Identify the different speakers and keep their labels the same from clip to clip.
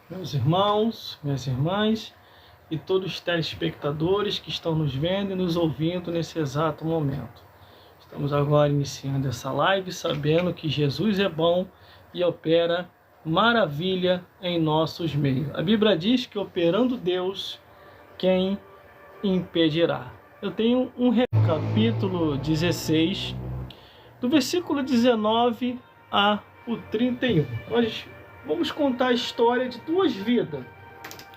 Speaker 1: Meus irmãos, minhas irmãs e todos os telespectadores que estão nos vendo e nos ouvindo nesse exato momento. Estamos agora iniciando essa live sabendo que Jesus é bom e opera maravilha em nossos meios. A Bíblia diz que operando Deus, quem impedirá? Eu tenho capítulo 16, do versículo 19 a o 31. Nós vamos contar a história de duas vidas.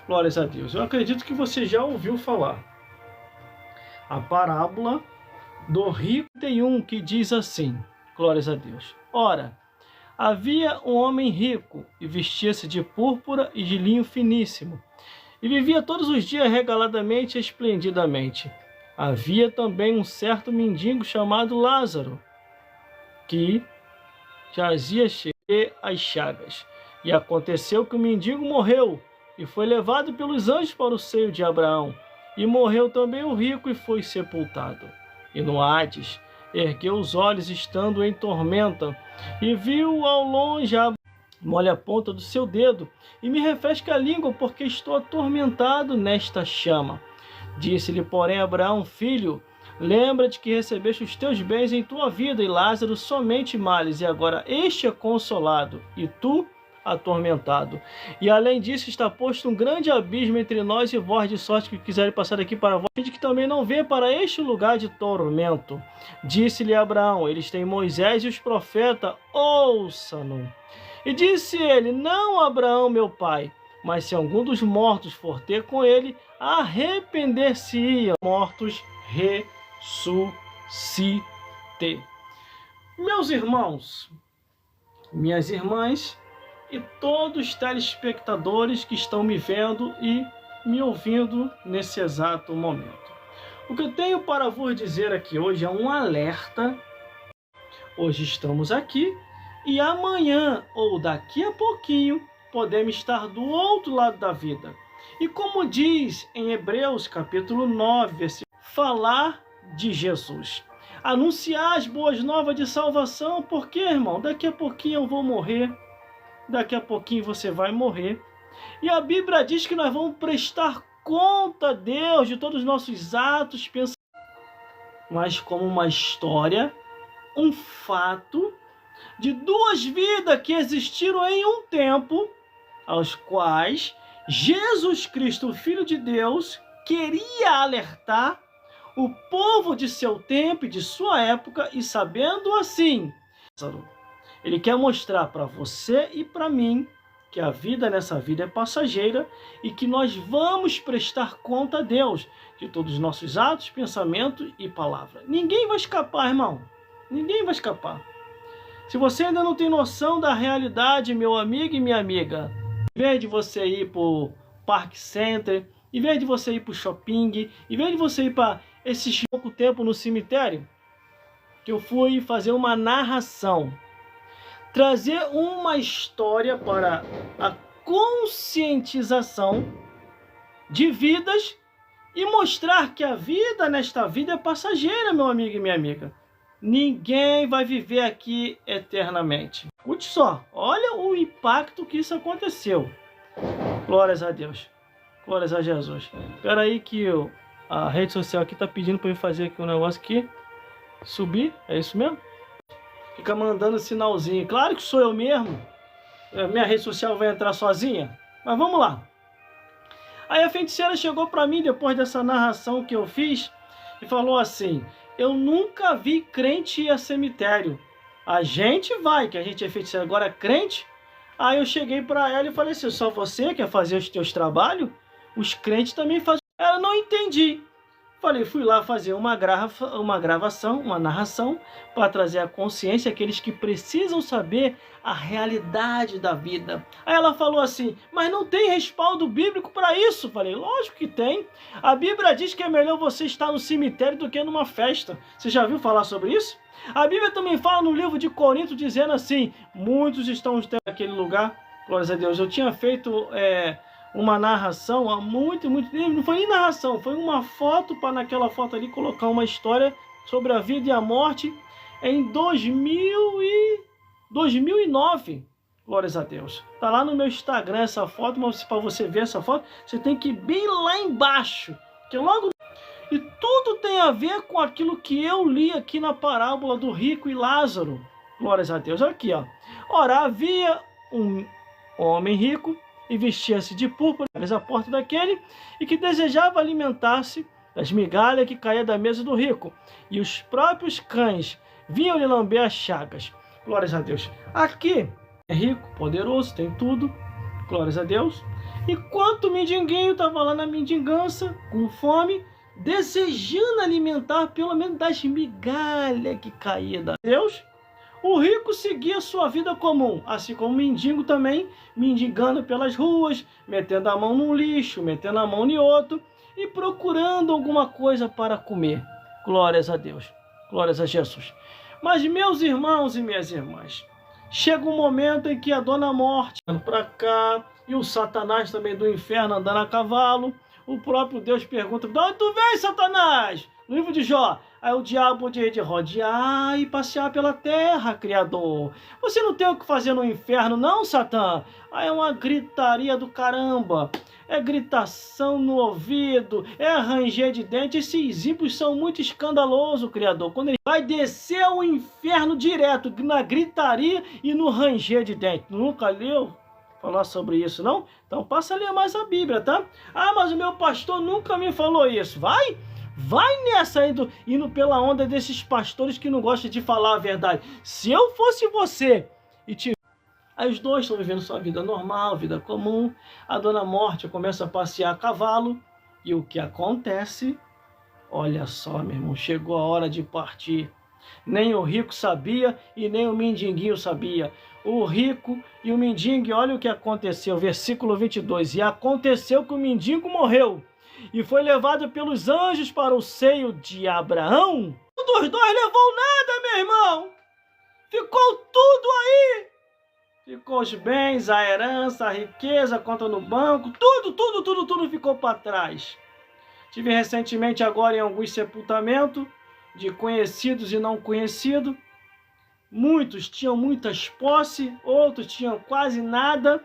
Speaker 1: Glórias a Deus. Eu acredito que você já ouviu falar. A parábola do rico tem um que diz assim, glórias a Deus. Ora, havia um homem rico e vestia-se de púrpura e de linho finíssimo, e vivia todos os dias regaladamente e esplendidamente. Havia também um certo mendigo chamado Lázaro, que jazia cheio às chagas. E aconteceu que o mendigo morreu, e foi levado pelos anjos para o seio de Abraão. E morreu também o rico, e foi sepultado. E no Hades ergueu os olhos, estando em tormenta, e viu ao longe molha a ponta do seu dedo, e me refresca a língua, porque estou atormentado nesta chama. Disse-lhe, porém, Abraão, filho, lembra-te que recebeste os teus bens em tua vida, e Lázaro somente males, e agora este é consolado, e tu atormentado. E além disso está posto um grande abismo entre nós e vós, de sorte que quiserem passar daqui para vós, que também não vê para este lugar de tormento. Disse-lhe Abraão, eles têm Moisés e os profetas, ouça-no. E disse ele, não Abraão, meu pai, mas se algum dos mortos for ter com ele, arrepender-se-ia. Mortos ressuscite. Meus irmãos, minhas irmãs e todos os telespectadores que estão me vendo e me ouvindo nesse exato momento. O que eu tenho para vos dizer aqui hoje é um alerta. Hoje estamos aqui e amanhã ou daqui a pouquinho podemos estar do outro lado da vida. E como diz em Hebreus capítulo 9, versículo, falar de Jesus. Anunciar as boas novas de salvação, porque, irmão, daqui a pouquinho eu vou morrer. Daqui a pouquinho você vai morrer. E a Bíblia diz que nós vamos prestar conta a Deus de todos os nossos atos, pensamentos, mas como uma história, um fato de duas vidas que existiram em um tempo, aos quais Jesus Cristo, o Filho de Deus, queria alertar o povo de seu tempo e de sua época, e sabendo assim, ele quer mostrar para você e para mim que a vida nessa vida é passageira e que nós vamos prestar conta a Deus de todos os nossos atos, pensamentos e palavras. Ninguém vai escapar, irmão. Ninguém vai escapar. Se você ainda não tem noção da realidade, meu amigo e minha amiga, em vez de você ir para o Park Center, em vez de você ir para o shopping, em vez de você ir para esse pouco tempo no cemitério, que eu fui fazer uma narração, trazer uma história para a conscientização de vidas e mostrar que a vida nesta vida é passageira, meu amigo e minha amiga. Ninguém vai viver aqui eternamente. Escute só, olha o impacto que isso aconteceu. Glórias a Deus. Glórias a Jesus. Espera aí que a rede social aqui está pedindo para eu fazer aqui um negócio aqui. Subir, é isso mesmo? Fica mandando sinalzinho. Claro que sou eu mesmo. Minha rede social vai entrar sozinha. Mas vamos lá. Aí a feiticeira chegou para mim depois dessa narração que eu fiz e falou assim, eu nunca vi crente ir a cemitério. A gente vai, que a gente é feiticeira, agora crente. Aí eu cheguei para ela e falei assim, só você quer fazer os teus trabalhos? Os crentes também fazem. Ela não entendi. Falei, fui lá fazer uma gravação, uma narração, para trazer à consciência aqueles que precisam saber a realidade da vida. Aí ela falou assim, mas não tem respaldo bíblico para isso? Falei, lógico que tem. A Bíblia diz que é melhor você estar no cemitério do que numa festa. Você já viu falar sobre isso? A Bíblia também fala no livro de Coríntios, dizendo assim, muitos estão naquele lugar. Glórias a Deus. Eu tinha feito uma narração há muito, não foi nem narração, foi uma foto para naquela foto ali colocar uma história sobre a vida e a morte em 2009. Glórias a Deus. Tá lá no meu Instagram essa foto, mas para você ver essa foto, você tem que ir bem lá embaixo, que logo... E tudo tem a ver com aquilo que eu li aqui na parábola do rico e Lázaro. Glórias a Deus. Aqui, ó. Ora, havia um homem rico e vestia-se de púrpura à porta daquele e que desejava alimentar-se das migalhas que caía da mesa do rico. E os próprios cães vinham lhe lamber as chagas. Glórias a Deus. Aqui é rico, poderoso, tem tudo. Glórias a Deus. Enquanto o mendiguinho estava lá na mendigança, com fome, desejando alimentar pelo menos das migalhas que caía da Deus, o rico seguia sua vida comum, assim como o mendigo também, mendigando pelas ruas, metendo a mão num lixo, metendo a mão em outro e procurando alguma coisa para comer. Glórias a Deus, glórias a Jesus. Mas meus irmãos e minhas irmãs, chega um momento em que a Dona Morte anda para cá e o Satanás também do inferno andando a cavalo. O próprio Deus pergunta: de onde tu vem, Satanás? No livro de Jó. Aí o diabo de rodear e passear pela terra, Criador. Você não tem o que fazer no inferno, não, Satã? Aí é uma gritaria do caramba. É gritação no ouvido, é ranger de dente. Esses ímpios são muito escandalosos, Criador. Quando ele vai descer ao inferno direto, na gritaria e no ranger de dente. Nunca leu falar sobre isso, não? Então passa a ler mais a Bíblia, tá? Ah, mas o meu pastor nunca me falou isso. Vai nessa indo pela onda desses pastores que não gostam de falar a verdade. Se eu fosse você e te... Aí os dois estão vivendo sua vida normal, vida comum. A Dona Morte começa a passear a cavalo. E o que acontece? Olha só, meu irmão, chegou a hora de partir. Nem o rico sabia e nem o mendiguinho sabia. O rico e o mendigo, olha o que aconteceu, versículo 22. E aconteceu que o mendigo morreu e foi levado pelos anjos para o seio de Abraão. Um dos dois levou nada, meu irmão. Ficou tudo aí. Ficou os bens, a herança, a riqueza, a conta no banco, tudo ficou para trás. Tive recentemente agora em alguns sepultamentos de conhecidos e não conhecidos. Muitos tinham muitas posses, outros tinham quase nada,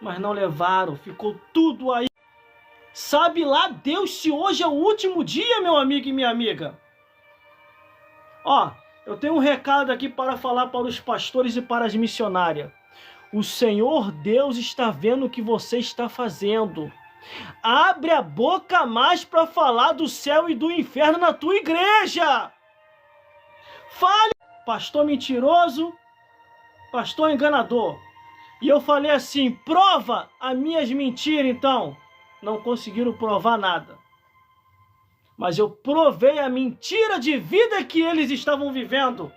Speaker 1: mas não levaram, ficou tudo aí. Sabe lá Deus se hoje é o último dia, meu amigo e minha amiga? Ó, eu tenho um recado aqui para falar para os pastores e para as missionárias. O Senhor Deus está vendo o que você está fazendo. Abre a boca mais para falar do céu e do inferno na tua igreja. Fale, pastor mentiroso, pastor enganador. E eu falei assim, prova as minhas mentiras então. Não conseguiram provar nada. Mas eu provei a mentira de vida que eles estavam vivendo.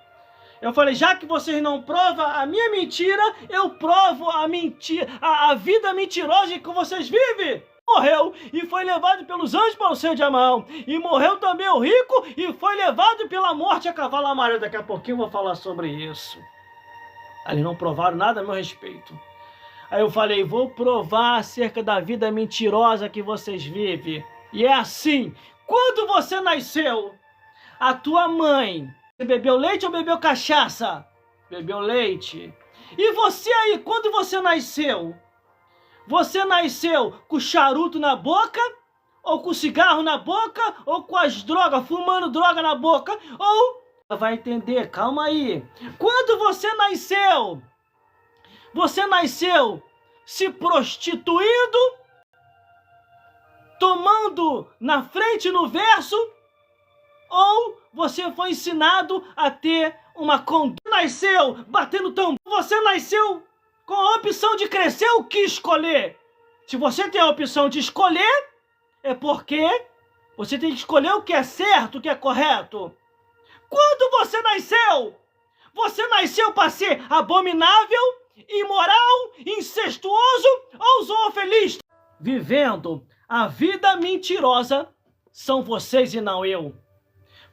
Speaker 1: Eu falei, já que vocês não provam a minha mentira, eu provo a mentira, a vida mentirosa que vocês vivem. Morreu e foi levado pelos anjos para o seio de Abraão. E morreu também o rico e foi levado pela morte a cavalo amarelo. Daqui a pouquinho eu vou falar sobre isso. Eles não provaram nada a meu respeito. Aí eu falei, vou provar acerca da vida mentirosa que vocês vivem. E é assim, quando você nasceu, a tua mãe, você bebeu leite ou bebeu cachaça? Bebeu leite. E você aí, quando você nasceu com charuto na boca, ou com cigarro na boca, ou com as drogas, fumando droga na boca, ou... Vai entender, calma aí. Quando você nasceu se prostituindo, tomando na frente no verso, ou você foi ensinado a ter uma conduta. Nasceu batendo tambor, você nasceu com a opção de crescer ou que escolher. Se você tem a opção de escolher, é porque você tem que escolher o que é certo, o que é correto. Quando você nasceu para ser abominável, imoral, incestuoso ou zoofilista? Vivendo a vida mentirosa são vocês e não eu.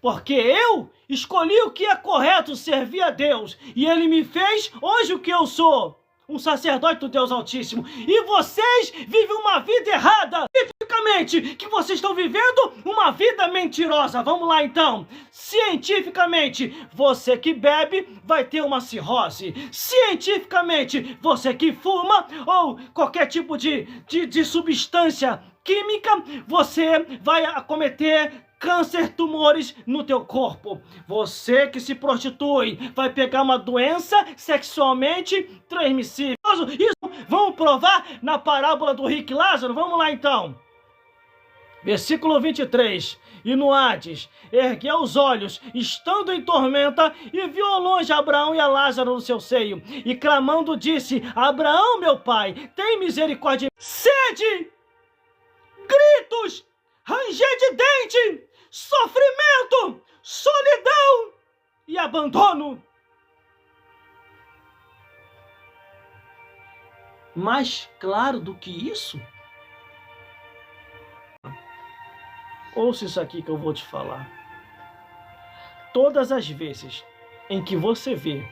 Speaker 1: Porque eu escolhi o que é correto, servir a Deus. E Ele me fez hoje o que eu sou. um sacerdote do Deus Altíssimo. E vocês vivem uma vida errada. Cientificamente, que vocês estão vivendo uma vida mentirosa. Vamos lá então. Cientificamente, você que bebe vai ter uma cirrose. Cientificamente, você que fuma ou qualquer tipo de substância química, você vai acometer câncer, tumores no teu corpo. Você que se prostitui vai pegar uma doença sexualmente transmissível. Isso vamos provar na parábola do rico e Lázaro? Vamos lá então. Versículo 23. E no Hades, ergueu os olhos, estando em tormenta, e viu ao longe Abraão e a Lázaro no seu seio. E clamando disse: Abraão, meu pai, tem misericórdia. Sede, gritos, ranger de dente, sofrimento, solidão e abandono. Mais claro do que isso? Ouça isso aqui que eu vou te falar. Todas as vezes em que você vê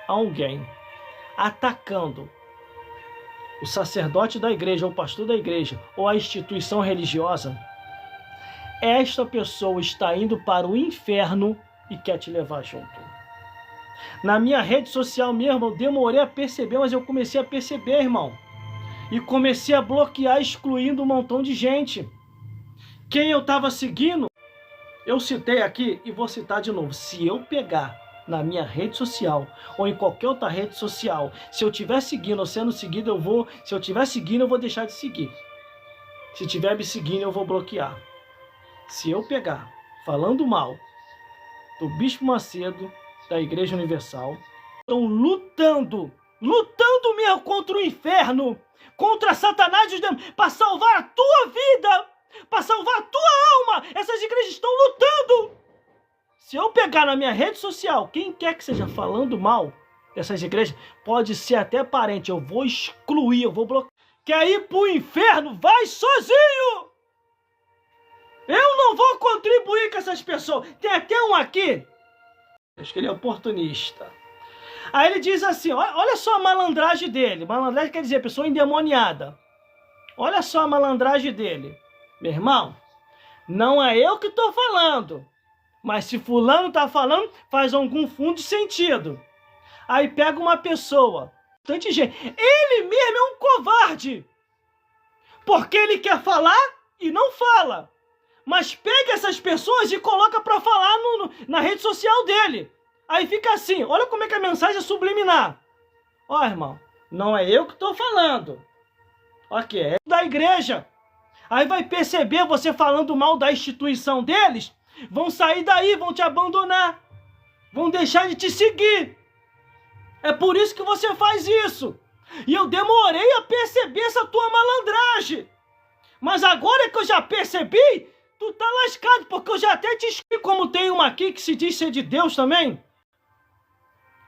Speaker 1: alguém atacando o sacerdote da igreja, ou o pastor da igreja, ou a instituição religiosa, esta pessoa está indo para o inferno e quer te levar junto. Na minha rede social mesmo, eu demorei a perceber, mas eu comecei a perceber, irmão. E comecei a bloquear, excluindo um montão de gente. Quem eu estava seguindo, eu citei aqui e vou citar de novo. Se eu pegar na minha rede social ou em qualquer outra rede social, se eu estiver seguindo ou sendo seguido, se eu estiver seguindo, eu vou deixar de seguir. Se estiver me seguindo, eu vou bloquear. Se eu pegar falando mal do Bispo Macedo, da Igreja Universal, estão lutando mesmo contra o inferno, contra Satanás e os demônios, para salvar a tua vida, para salvar a tua alma. Essas igrejas estão lutando. Se eu pegar na minha rede social, quem quer que seja falando mal dessas igrejas, pode ser até parente, eu vou excluir, eu vou bloquear. Quer ir pro inferno? Vai sozinho! Eu não vou contribuir com essas pessoas. Tem até um aqui, acho que ele é oportunista. Aí ele diz assim, olha só a malandragem dele. Malandragem quer dizer pessoa endemoniada. Olha só a malandragem dele. Meu irmão, não é eu que estou falando. Mas se fulano está falando, faz algum fundo de sentido. Aí pega uma pessoa. Ele mesmo é um covarde. Porque ele quer falar e não fala. Mas pega essas pessoas e coloca para falar na rede social dele. Aí fica assim, olha como é que a mensagem é subliminar. Ó, irmão, não é eu que estou falando. Ok, é da igreja. Aí vai perceber você falando mal da instituição deles, vão sair daí, vão te abandonar. Vão deixar de te seguir. É por isso que você faz isso. E eu demorei a perceber essa tua malandragem. Mas agora que eu já percebi, tu tá lascado, porque eu já até te explico. Como tem uma aqui que se diz ser de Deus também.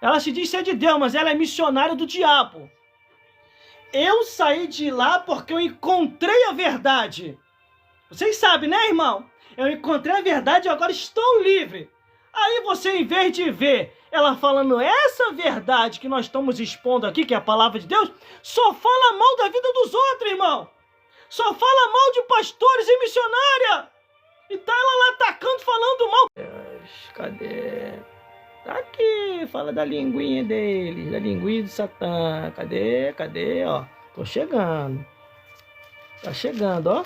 Speaker 1: Ela se diz ser de Deus, mas ela é missionária do diabo. Eu saí de lá porque eu encontrei a verdade. Vocês sabem, né, irmão? Eu encontrei a verdade e agora estou livre. Aí você, em vez de ver ela falando essa verdade que nós estamos expondo aqui, que é a palavra de Deus, só fala mal da vida dos outros, irmão. Só fala mal de pastores e missionária. E tá ela lá atacando, falando mal. Cadê? Tá aqui, fala da linguinha deles, da linguinha do Satã. Cadê, ó? Tô chegando. Tá chegando, ó.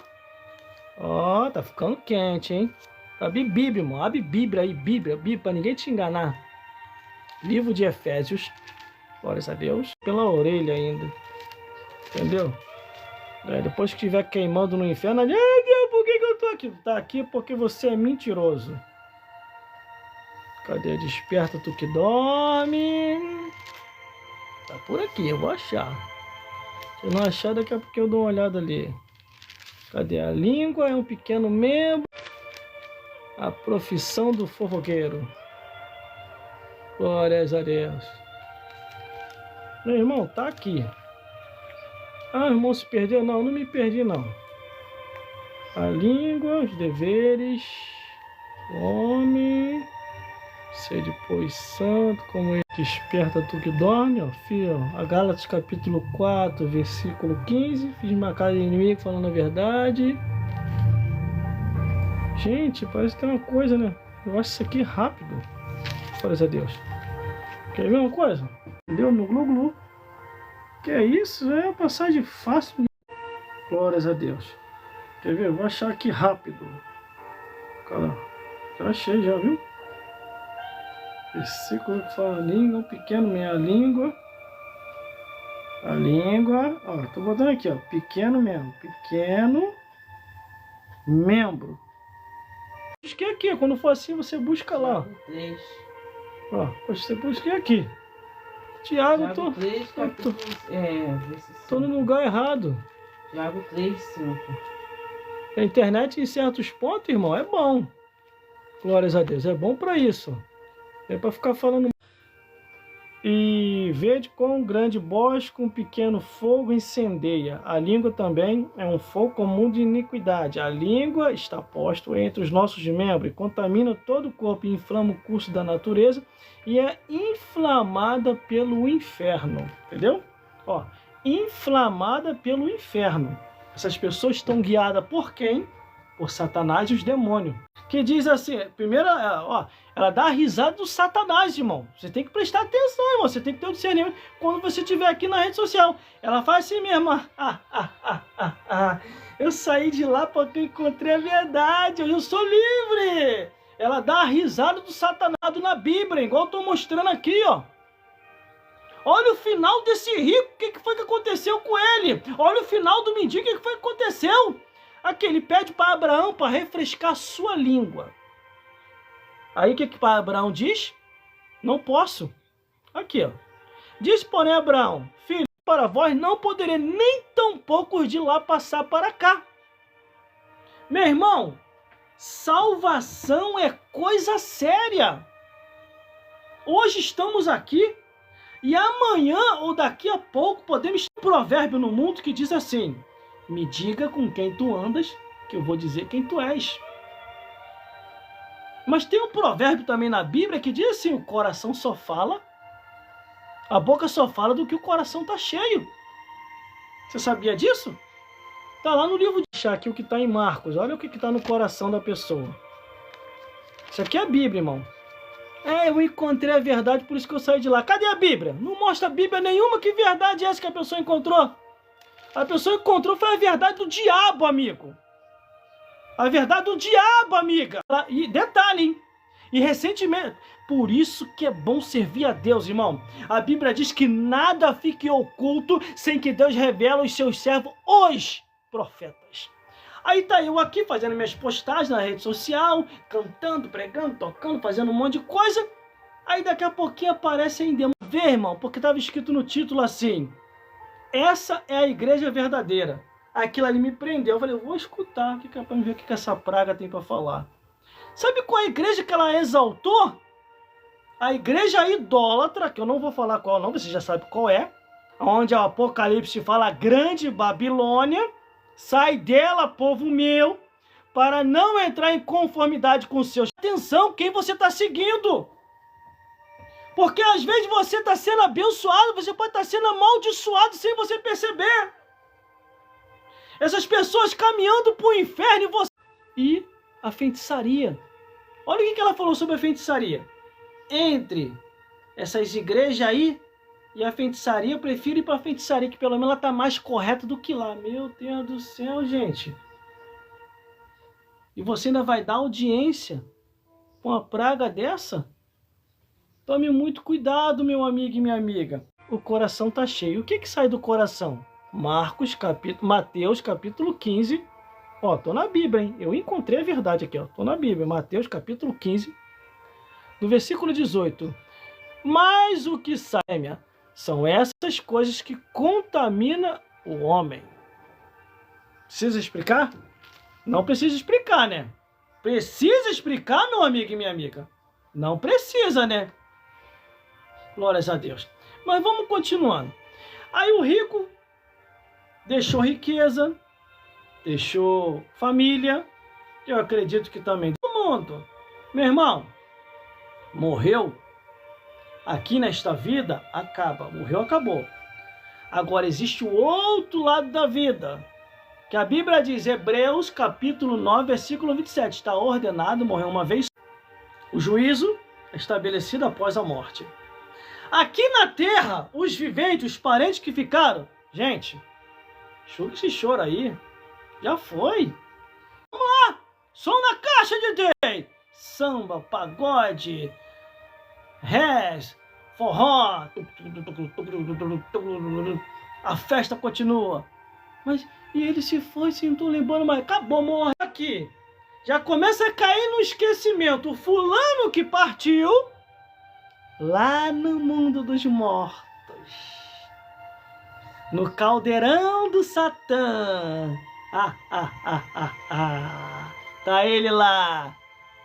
Speaker 1: Ó, tá ficando quente, hein? Abre Bíblia, irmão. Abre Bíblia aí, Bíblia, pra ninguém te enganar. Livro de Efésios. Glórias a Deus. Pela orelha ainda. Entendeu? Aí depois que estiver queimando no inferno, ai Deus, por que eu tô aqui? Tá aqui porque você é mentiroso. Cadê? Desperta tu que dorme. Tá por aqui, eu vou achar. Se eu não achar, daqui a pouco eu dou uma olhada ali. Cadê? A língua é um pequeno membro. A profissão do fofoqueiro. Glórias a Deus. Meu irmão, tá aqui. Ah, irmão, se perdeu? Não, não me perdi, não. A língua, os deveres, o homem, ser depois santo, como ele. Desperta tu que dorme, ó, filho. A Gálatas capítulo 4, versículo 15. Fiz uma casa de inimigo falando a verdade. Gente, parece que tem uma coisa, né? Eu acho isso aqui rápido. Glórias a Deus. Quer ver uma coisa? Deu no Glu-Glu. Que é isso? É uma passagem fácil. Glórias a Deus. Quer ver? Eu vou achar aqui rápido. Cara, já achei, já viu? Versículo que fala língua, pequeno, minha língua. A língua, ó, tô botando aqui, ó, pequeno membro. Pequeno membro. Busquei aqui, quando for assim você busca lá. Ó, você busquei aqui. Tiago, tô no lugar errado.
Speaker 2: Tiago 3, 5.
Speaker 1: A internet em certos pontos, irmão, é bom. Glórias a Deus, é bom para isso. É para ficar falando. E vede com um grande bosque, um pequeno fogo incendeia. A língua também é um fogo comum de iniquidade. A língua está posta entre os nossos membros e contamina todo o corpo e inflama o curso da natureza e é inflamada pelo inferno. Entendeu? Ó, inflamada pelo inferno. Essas pessoas estão guiadas por quem? Por Satanás e os demônios. Que diz assim, primeiro, ó, ela dá a risada do Satanás, irmão. Você tem que prestar atenção, irmão. Você tem que ter o discernimento quando você estiver aqui na rede social. Ela faz assim mesmo. Eu saí de lá porque eu encontrei a verdade. Eu sou livre. Ela dá a risada do Satanás na Bíblia, igual eu estou mostrando aqui, ó. Olha o final desse rico, o que foi que aconteceu com ele? Olha o final do mendigo, o que foi que aconteceu? Aqui ele pede para Abraão para refrescar sua língua. Aí o que Abraão diz? Não posso. Aqui, ó. Diz, porém, Abraão, filho, para vós não poderei nem tampouco de lá passar para cá. Meu irmão, salvação é coisa séria. Hoje estamos aqui e amanhã ou daqui a pouco podemos ter um provérbio no mundo que diz assim: me diga com quem tu andas, que eu vou dizer quem tu és. Mas tem um provérbio também na Bíblia que diz assim: o coração só fala, a boca só fala do que o coração está cheio. Você sabia disso? Está lá no livro de Chá, aqui o que está em Marcos. Olha o que está no coração da pessoa. Isso aqui é a Bíblia, irmão. Eu encontrei a verdade, por isso que eu saí de lá. Cadê a Bíblia? Não mostra a Bíblia nenhuma. Que verdade é essa que a pessoa encontrou? A pessoa encontrou foi a verdade do diabo, amigo. A verdade do diabo, amiga. E detalhe, hein? E recentemente, por isso que é bom servir a Deus, irmão. A Bíblia diz que nada fique oculto sem que Deus revele aos seus servos, os profetas. Aí tá eu aqui fazendo minhas postagens na rede social, cantando, pregando, tocando, fazendo um monte de coisa. Aí daqui a pouquinho aparece aí demônio. Vê, irmão, porque estava escrito no título assim: essa é a igreja verdadeira. Aquilo ali me prendeu. Eu falei, eu vou escutar, que é para ver o que essa praga tem para falar. Sabe qual é a igreja que ela exaltou? A igreja idólatra, que eu não vou falar qual não, você já sabe qual é. Onde o Apocalipse fala grande Babilônia. Sai dela, povo meu, para não entrar em conformidade com os seus. Atenção, quem você está seguindo. Porque às vezes você está sendo abençoado, você pode estar sendo amaldiçoado sem você perceber. Essas pessoas caminhando para o inferno e a feitiçaria. Olha o que ela falou sobre a feitiçaria. Entre essas igrejas aí e a feitiçaria, eu prefiro ir para a feitiçaria, que pelo menos ela está mais correta do que lá. Meu Deus do céu, gente. E você ainda vai dar audiência com uma praga dessa? Tome muito cuidado, meu amigo e minha amiga. O coração está cheio. O que sai do coração? Mateus capítulo 15. Ó, tô na Bíblia, hein? Eu encontrei a verdade aqui, ó. Tô na Bíblia. Mateus capítulo 15, do versículo 18. Mas o que sai, são essas coisas que contaminam o homem. Precisa explicar? Não precisa explicar, né? Precisa explicar, meu amigo e minha amiga? Não precisa, né? Glórias a Deus. Mas vamos continuando. Aí o rico deixou riqueza, deixou família, eu acredito que também todo mundo. Meu irmão, morreu, aqui nesta vida, acaba. Morreu, acabou. Agora existe o outro lado da vida, que a Bíblia diz, Hebreus capítulo 9, versículo 27, está ordenado morrer uma vez. O juízo é estabelecido após a morte. Aqui na terra, os viventes, os parentes que ficaram, gente, enxuga esse choro aí, já foi. Vamos lá, som na caixa de DJ, samba, pagode, rez, forró, a festa continua. Mas, e ele se foi, se não tô lembrando mais, acabou, morre aqui. Já começa a cair no esquecimento, o fulano que partiu lá no mundo dos mortos, no caldeirão do Satã. Tá ele lá.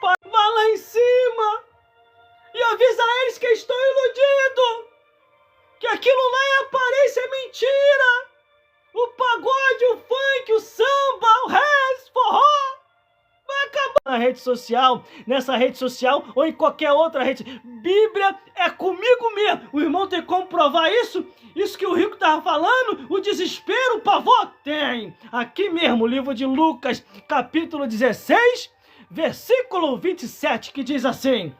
Speaker 1: Vai lá em cima e avisa a eles que estou iludido, que aquilo lá é aparência, é mentira. O pagode, o funk, o samba, o rez, forró, vai acabar na rede social, nessa rede social ou em qualquer outra rede. Bíblia é comigo mesmo. O irmão tem como provar isso? Isso que o rico estava falando, o desespero, o pavor, tem. Aqui mesmo, o livro de Lucas, capítulo 16, versículo 27, que diz assim: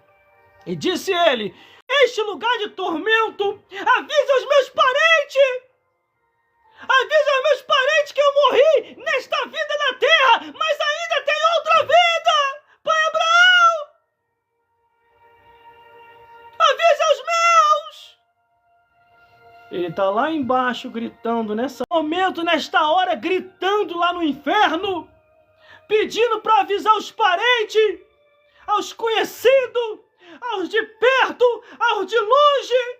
Speaker 1: e disse ele, este lugar de tormento, avisa aos meus parentes. Avisa aos meus parentes que eu morri nesta vida na terra, mas ainda tem outra vida. Pai Abraão, avisa aos meus. Ele está lá embaixo gritando, nesse momento, nesta hora, gritando lá no inferno, pedindo para avisar os parentes, aos conhecidos, aos de perto, aos de longe.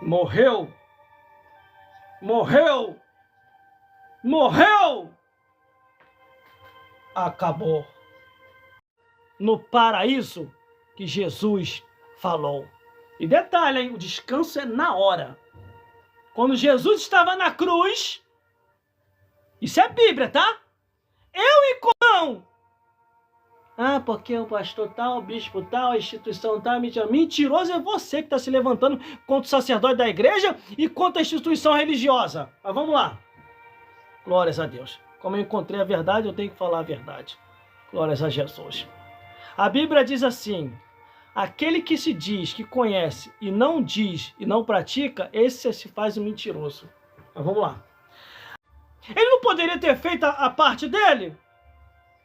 Speaker 1: Morreu. Morreu! Morreu! Acabou. No paraíso que Jesus falou. E detalhe, hein? O descanso é na hora. Quando Jesus estava na cruz, isso é Bíblia, tá? Eu e Corão. Porque o pastor tal, o bispo tal, a instituição tal, mentiroso é você que está se levantando contra o sacerdote da igreja e contra a instituição religiosa. Mas vamos lá. Glórias a Deus. Como eu encontrei a verdade, eu tenho que falar a verdade. Glórias a Jesus. A Bíblia diz assim, aquele que se diz que conhece e não diz e não pratica, esse se faz um mentiroso. Mas vamos lá. Ele não poderia ter feito a parte dele?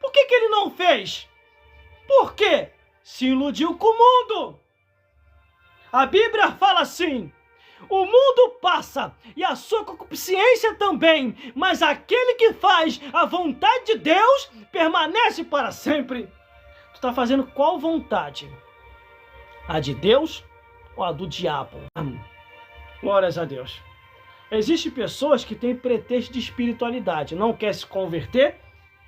Speaker 1: Por que ele não fez? Por quê? Se iludiu com o mundo. A Bíblia fala assim, o mundo passa e a sua concupiscência também, mas aquele que faz a vontade de Deus permanece para sempre. Tu está fazendo qual vontade? A de Deus ou a do diabo? Glórias a Deus. Existem pessoas que têm pretexto de espiritualidade, não quer se converter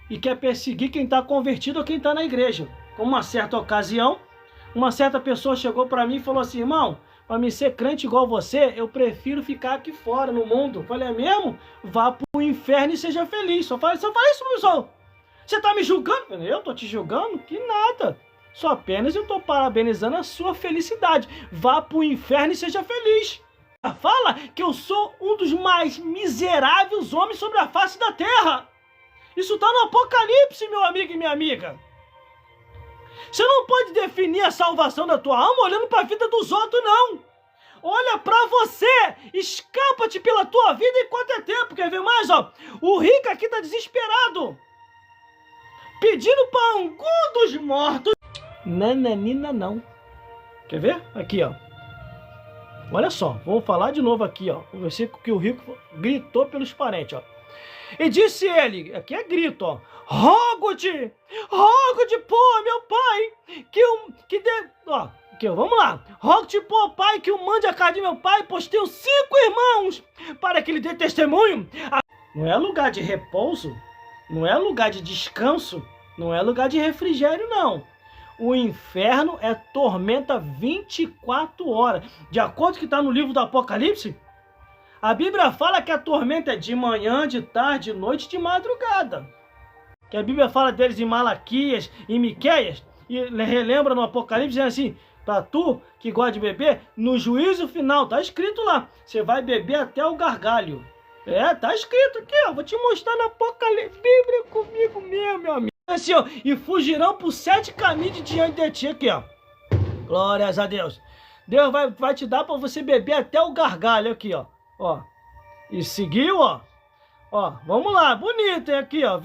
Speaker 1: e quer perseguir quem está convertido ou quem está na igreja. Com uma certa ocasião, uma certa pessoa chegou para mim e falou assim, irmão, para me ser crente igual você, eu prefiro ficar aqui fora no mundo. Eu falei, é mesmo? Vá para o inferno e seja feliz. Só fala isso, pessoal. Você está me julgando? Eu estou te julgando? Que nada. Só apenas eu estou parabenizando a sua felicidade. Vá para o inferno e seja feliz. Fala que eu sou um dos mais miseráveis homens sobre a face da terra. Isso está no Apocalipse, meu amigo e minha amiga. Você não pode definir a salvação da tua alma olhando para a vida dos outros, não. Olha para você, escapa-te pela tua vida enquanto é tempo. Quer ver mais, ó? O rico aqui está desesperado, pedindo pão dos mortos. Nananina não. Quer ver? Aqui, ó. Olha só, vamos falar de novo aqui, ó. O versículo que o rico gritou pelos parentes, ó. E disse ele, aqui é grito, ó. Rogo-te, pô, meu pai, vamos lá. Rogo-te, pô, pai, que o mande a casa de meu pai, pois tenho 5 irmãos, para que lhe dê testemunho. Não é lugar de repouso, não é lugar de descanso, não é lugar de refrigério, não. O inferno é tormenta 24 horas. De acordo com o que está no livro do Apocalipse, a Bíblia fala que a tormenta é de manhã, de tarde, de noite, de madrugada. Que a Bíblia fala deles em Malaquias, em Miqueias, e relembra no Apocalipse, dizendo assim, Pra tu que gosta de beber, no juízo final, tá escrito lá, você vai beber até o gargalho. Tá escrito aqui, ó, vou te mostrar na Apocalipse, Bíblia comigo mesmo, meu amigo. Assim, ó, e fugirão por 7 caminhos de diante de ti, aqui, ó. Glórias a Deus. Deus vai te dar pra você beber até o gargalho, aqui, ó. Ó, e seguiu, ó. Ó, vamos lá, bonito, hein, aqui, ó,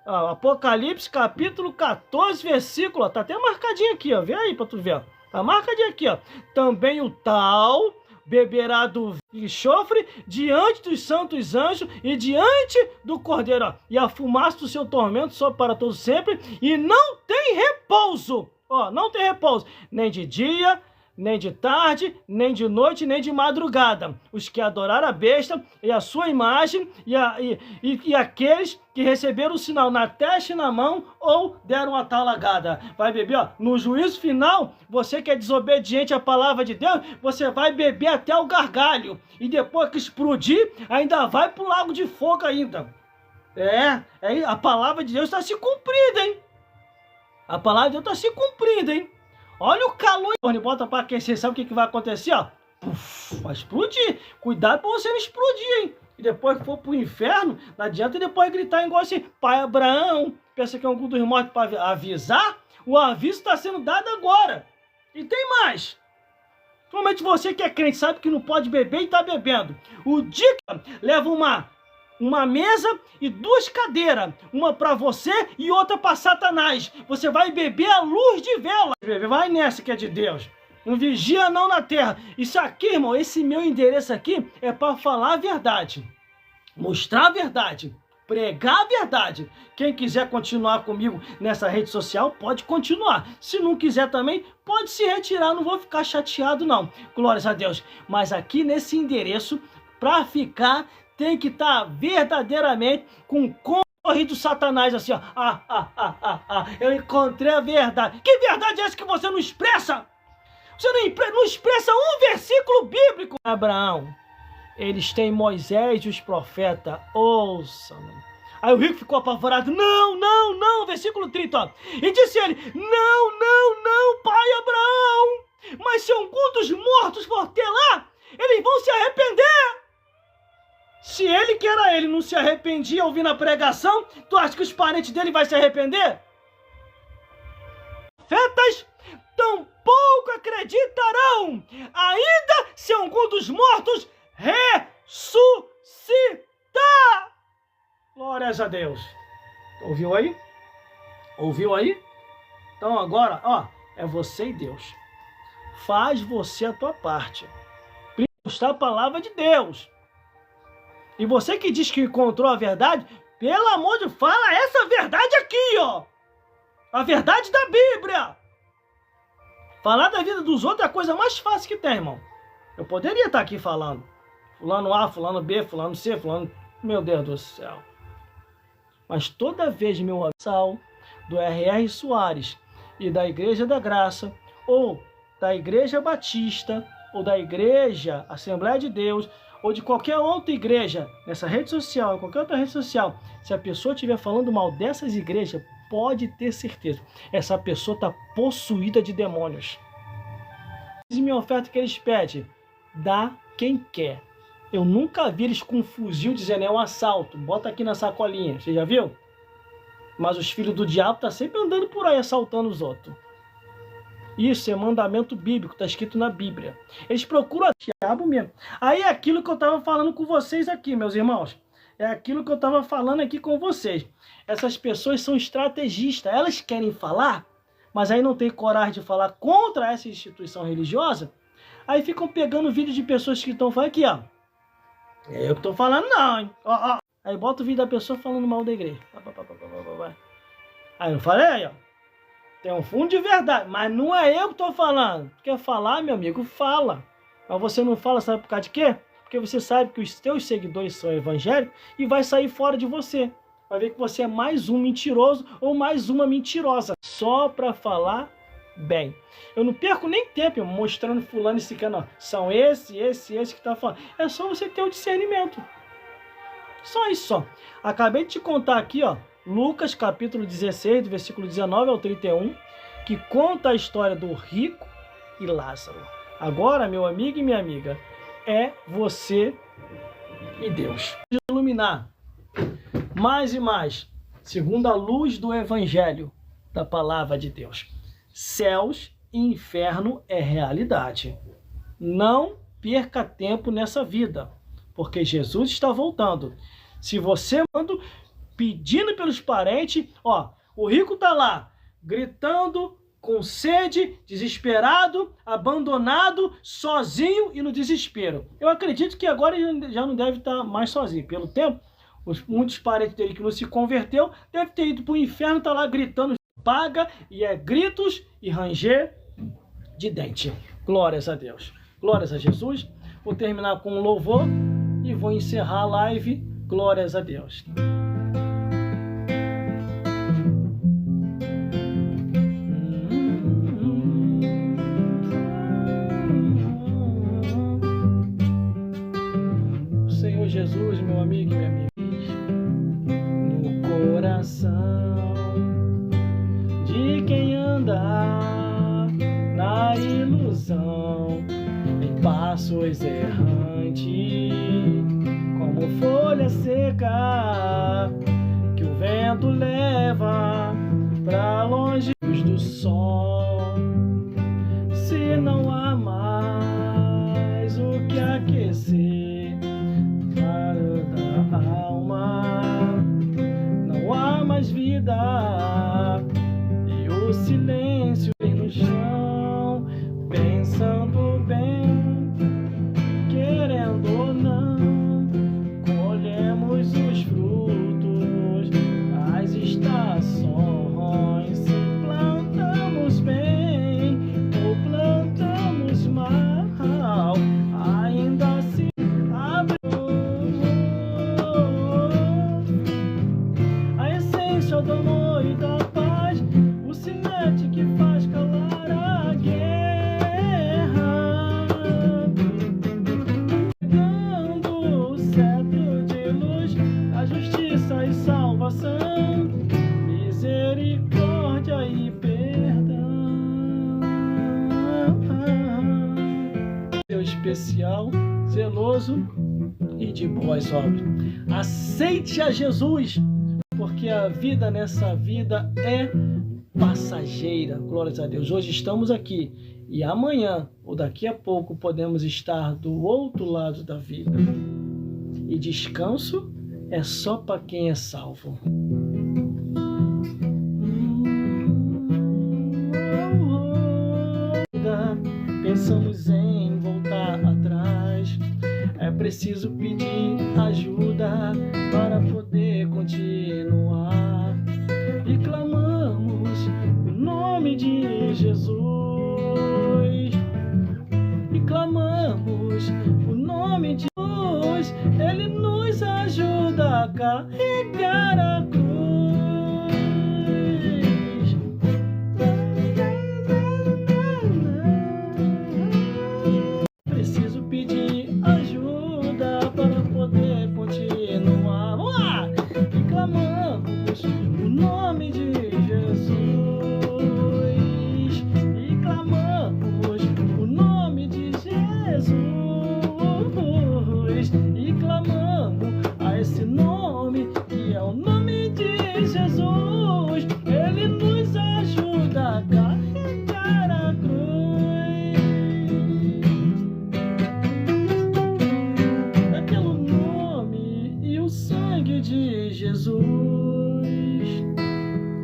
Speaker 1: ó, Apocalipse, capítulo 14, versículo, ó, tá até marcadinho aqui, ó, vê aí pra tu ver, ó, tá marcadinho aqui, ó, também o tal beberá do enxofre diante dos santos anjos e diante do Cordeiro, ó, e a fumaça do seu tormento sobe para todos sempre, e não tem repouso, ó, não tem repouso, nem de dia, nem de tarde, nem de noite, nem de madrugada. Os que adoraram a besta e a sua imagem e aqueles que receberam o sinal na testa e na mão ou deram a talagada. Vai beber, ó, no juízo final, você que é desobediente à palavra de Deus, você vai beber até o gargalho. E depois que explodir, ainda vai pro lago de fogo ainda. A palavra de Deus está se cumprindo, hein? A palavra de Deus está se cumprindo, hein? Olha o calor, bota para aquecer, sabe o que vai acontecer, ó? Puf, vai explodir. Cuidado para você não explodir, hein? E depois que for pro inferno, não adianta depois gritar igual assim, pai Abraão, pensa que é algum dos mortos para avisar? O aviso está sendo dado agora. E tem mais. Principalmente você que é crente, sabe que não pode beber e tá bebendo. O dia que leva uma mesa e 2 cadeiras, uma para você e outra para Satanás. Você vai beber a luz de vela. Vai nessa que é de Deus. Não vigia não na terra. Isso aqui, irmão, esse meu endereço aqui é para falar a verdade. Mostrar a verdade. Pregar a verdade. Quem quiser continuar comigo nessa rede social, pode continuar. Se não quiser também, pode se retirar. Não vou ficar chateado não. Glórias a Deus. Mas aqui nesse endereço, para ficar, tem que estar verdadeiramente com o corre do Satanás, assim, ó. Eu encontrei a verdade. Que verdade é essa que você não expressa? Você não expressa um versículo bíblico. Abraão, eles têm Moisés e os profetas. Ouça, mano. Aí o rico ficou apavorado. Não, versículo 30, ó. E disse ele, não, pai Abraão. Mas se algum dos mortos for ter lá, eles vão se arrepender. Se ele, que era ele, não se arrependia ouvindo a pregação, tu acha que os parentes dele vão se arrepender? Profetas tampouco acreditarão, ainda se algum dos mortos ressuscitar. Glórias a Deus. Ouviu aí? Ouviu aí? Então agora, ó, é você e Deus. Faz você a tua parte. Mostrar a palavra de Deus. E você que diz que encontrou a verdade, pelo amor de Deus, fala essa verdade aqui, ó. A verdade da Bíblia. Falar da vida dos outros é a coisa mais fácil que tem, irmão. Eu poderia estar aqui falando. Fulano A, fulano B, fulano C, fulano... Meu Deus do céu. Mas toda vez, meu amigo, do R.R. Soares e da Igreja da Graça, ou da Igreja Batista, ou da Igreja Assembleia de Deus, ou de qualquer outra igreja, nessa rede social, qualquer outra rede social, se a pessoa estiver falando mal dessas igrejas, pode ter certeza, essa pessoa está possuída de demônios. E minha oferta que eles pedem, dá quem quer. Eu nunca vi eles com um fuzil dizendo é um assalto, bota aqui na sacolinha, você já viu? Mas os filhos do diabo estão sempre andando por aí assaltando os outros. Isso é mandamento bíblico, está escrito na Bíblia. Eles procuram o diabo mesmo. Aí é aquilo que eu estava falando com vocês aqui, meus irmãos. É aquilo que eu estava falando aqui com vocês. Essas pessoas são estrategistas. Elas querem falar, mas aí não tem coragem de falar contra essa instituição religiosa. Aí ficam pegando vídeo de pessoas que estão falando aqui, ó. É eu que estou falando não, hein? Ó. Aí bota o vídeo da pessoa falando mal da igreja. Aí eu falei, ó. Tem um fundo de verdade, mas não é eu que estou falando. Quer falar, meu amigo? Fala. Mas você não fala, sabe por causa de quê? Porque você sabe que os teus seguidores são evangélicos e vai sair fora de você. Vai ver que você é mais um mentiroso ou mais uma mentirosa. Só para falar bem. Eu não perco nem tempo mostrando fulano e ciclano, ó. São esse que tá falando. É só você ter o discernimento. Só isso, ó. Acabei de te contar aqui, ó. Lucas capítulo 16, do versículo 19 ao 31, que conta a história do rico e Lázaro. Agora, meu amigo e minha amiga, é você e Deus. Iluminar mais e mais, segundo a luz do Evangelho, da palavra de Deus. Céus e inferno é realidade. Não perca tempo nessa vida, porque Jesus está voltando. Se você manda pedindo pelos parentes, o rico está lá, gritando, com sede, desesperado, abandonado, sozinho e no desespero. Eu acredito que agora ele já não deve estar mais sozinho. Pelo tempo, muitos parentes dele que não se converteu, deve ter ido para o inferno, está lá gritando, paga, e é gritos e ranger de dente. Glórias a Deus. Glórias a Jesus. Vou terminar com um louvor e vou encerrar a live. Glórias a Deus. Senhor Jesus, meu amigo e minha amiga, no coração de quem anda na ilusão, em passos errantes, como folha seca que o vento leva pra longe do sol. Se não há mais o que aquecer da alma, não há mais vida, e o silêncio no chão, pensando bem, querendo ou não, colhemos os frutos, as estações. Se plantamos bem ou plantamos mal, ainda se abre a essência do amor e da paz, o sinete que faz calar a guerra, dando o cetro de luz, a justiça e salvação, misericórdia e perdão. Deus especial, zeloso e de boas obras. Aceite a Jesus, porque a vida nessa vida é passageira. Glórias a Deus. Hoje estamos aqui e amanhã ou daqui a pouco podemos estar do outro lado da vida. E descanso é só para quem é salvo. Pensamos em voltar atrás, é preciso pedir ajuda para poder continuar. E clamamos o nome de Jesus, e clamamos o nome de Jesus. Ele nos ajuda a carregar a cruz. Preciso pedir ajuda para poder continuar. Vamos lá! E clamamos o nome de Jesus, e clamamos o nome de Jesus, e clamamos a esse nome que é o nome de Jesus. Ele nos ajuda a carregar a cruz. É pelo nome e o sangue de Jesus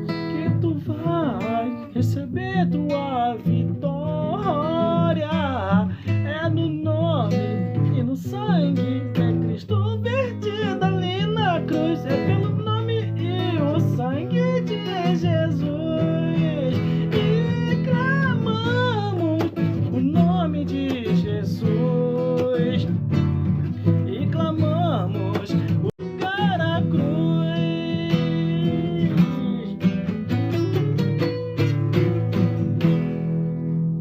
Speaker 1: que tu vai receber tua vitória. É no nome e no sangue que é Cristo vertido ali na cruz. É pelo nome e o sangue de Jesus. E clamamos o nome de Jesus, e clamamos o lugar à cruz.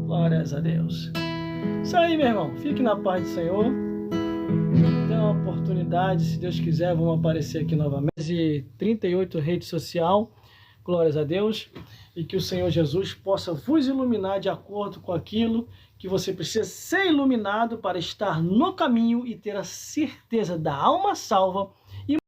Speaker 1: Glórias a Deus. Isso aí, meu irmão. Fique na paz do Senhor. Tem uma oportunidade, se Deus quiser, vamos aparecer aqui novamente. E 38 redes sociais. Glórias a Deus. E que o Senhor Jesus possa vos iluminar de acordo com aquilo que você precisa ser iluminado para estar no caminho e ter a certeza da alma salva